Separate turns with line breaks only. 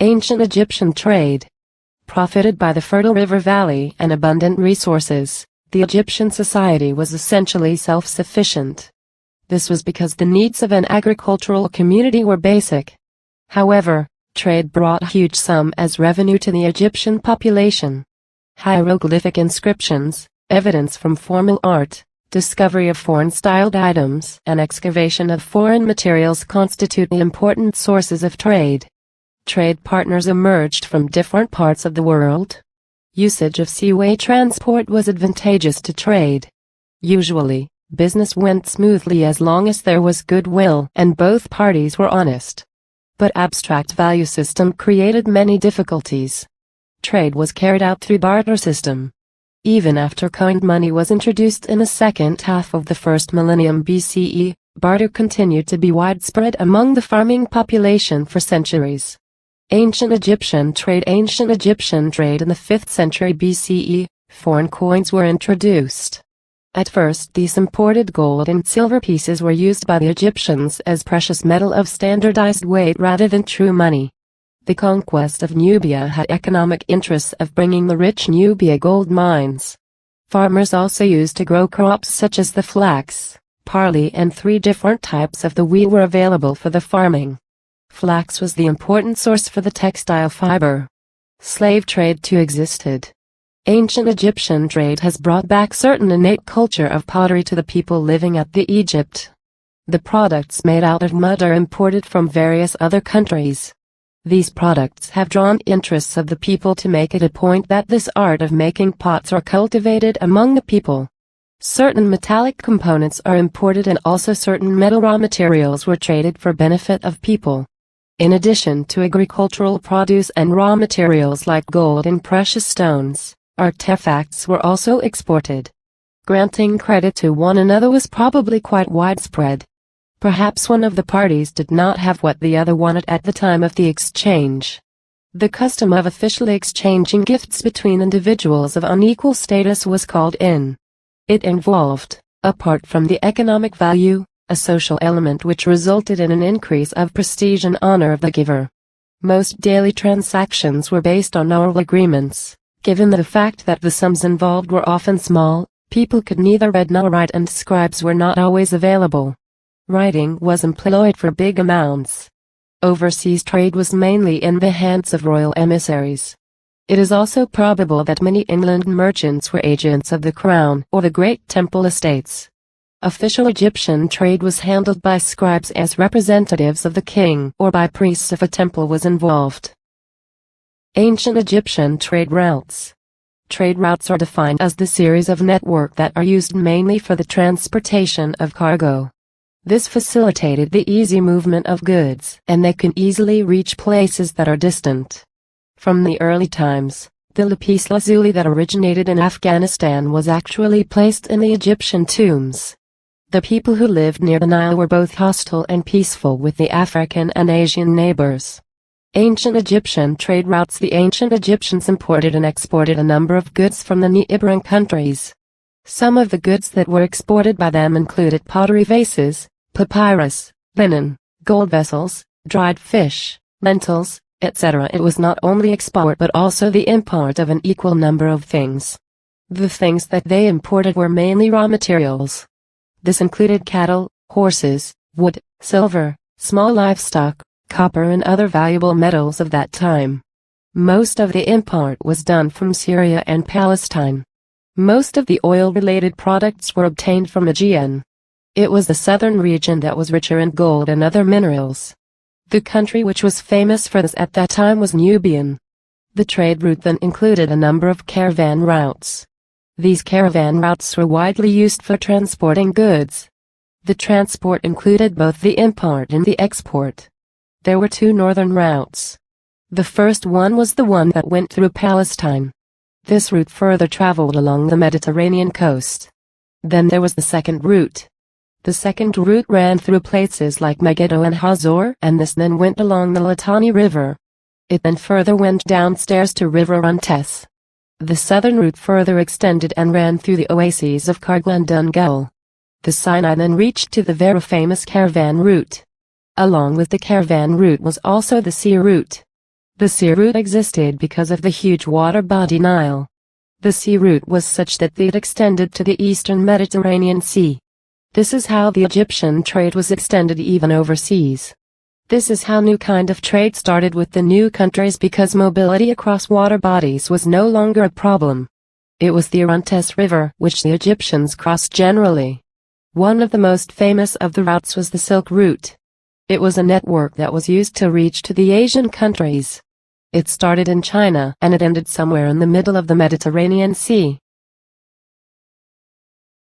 Ancient Egyptian trade. Profited by the fertile river valley and abundant resources, the Egyptian society was essentially self-sufficient. This was because the needs of an agricultural community were basic. However, trade brought huge sums as revenue to the Egyptian population. Hieroglyphic inscriptions, evidence from formal art, discovery of foreign-styled items, and excavation of foreign materials constitute important sources of trade. Trade partners emerged from different parts of the world. Usage of seaway transport was advantageous to trade. Usually, business went smoothly as long as there was goodwill and both parties were honest. But abstract value system created many difficulties. Trade was carried out through barter system. Even after coined money was introduced in the second half of the first millennium BCE, barter continued to be widespread among the farming population for centuries. Ancient Egyptian trade in the 5th century BCE, foreign coins were introduced. At first these imported gold and silver pieces were used by the Egyptians as precious metal of standardized weight rather than true money. The conquest of Nubia had economic interests of bringing the rich Nubia gold mines. Farmers also used to grow crops such as the flax, barley and 3 different types of the wheat were available for the farming. Flax was the important source for the textile fiber. Slave trade too existed. Ancient Egyptian trade has brought back certain innate culture of pottery to the people living at the Egypt. The products made out of mud are imported from various other countries. These products have drawn interests of the people to make it a point that this art of making pots are cultivated among the people. Certain metallic components are imported and also certain metal raw materials were traded for benefit of people. In addition to agricultural produce and raw materials like gold and precious stones, artifacts were also exported. Granting credit to one another was probably quite widespread. Perhaps one of the parties did not have what the other wanted at the time of the exchange. The custom of officially exchanging gifts between individuals of unequal status was called in. It involved, apart from the economic value, a social element which resulted in an increase of prestige and honor of the giver. Most daily transactions were based on oral agreements. Given the fact that the sums involved were often small, people could neither read nor write and scribes were not always available. Writing was employed for big amounts. Overseas trade was mainly in the hands of royal emissaries. It is also probable that many inland merchants were agents of the crown or the great temple estates. Official Egyptian trade was handled by scribes as representatives of the king or by priests if a temple was involved. Ancient Egyptian trade routes. Trade routes are defined as the series of network that are used mainly for the transportation of cargo. This facilitated the easy movement of goods, and they can easily reach places that are distant. From the early times, the lapis lazuli that originated in Afghanistan was actually placed in the Egyptian tombs. The people who lived near the Nile were both hostile and peaceful with the African and Asian neighbors. Ancient Egyptian trade routes. The ancient Egyptians imported and exported a number of goods from the neighboring countries. Some of the goods that were exported by them included pottery vases, papyrus, linen, gold vessels, dried fish, lentils, etc. It was not only export but also the import of an equal number of things. The things that they imported were mainly raw materials. This included cattle, horses, wood, silver, small livestock, copper and other valuable metals of that time. Most of the import was done from Syria and Palestine. Most of the oil-related products were obtained from Aegean. It was the southern region that was richer in gold and other minerals. The country which was famous for this at that time was Nubian. The trade route then included a number of caravan routes. These caravan routes were widely used for transporting goods. The transport included both the import and the export. There were 2 northern routes. The first one was the one that went through Palestine. This route further traveled along the Mediterranean coast. Then there was the second route. The second route ran through places like Megiddo and Hazor, and this then went along the Litani River. It then further went downstairs to River Orontes. The southern route further extended and ran through the oases of Kargil and Dungel. The Sinai then reached to the very famous Caravan Route. Along with the Caravan Route was also the sea route. The sea route existed because of the huge water body Nile. The sea route was such that it extended to the eastern Mediterranean Sea. This is how the Egyptian trade was extended even overseas. This is how new kind of trade started with the new countries, because mobility across water bodies was no longer a problem. It was the Orontes River which the Egyptians crossed generally. One of the most famous of the routes was the Silk Route. It was a network that was used to reach to the Asian countries. It started in China and it ended somewhere in the middle of the Mediterranean Sea.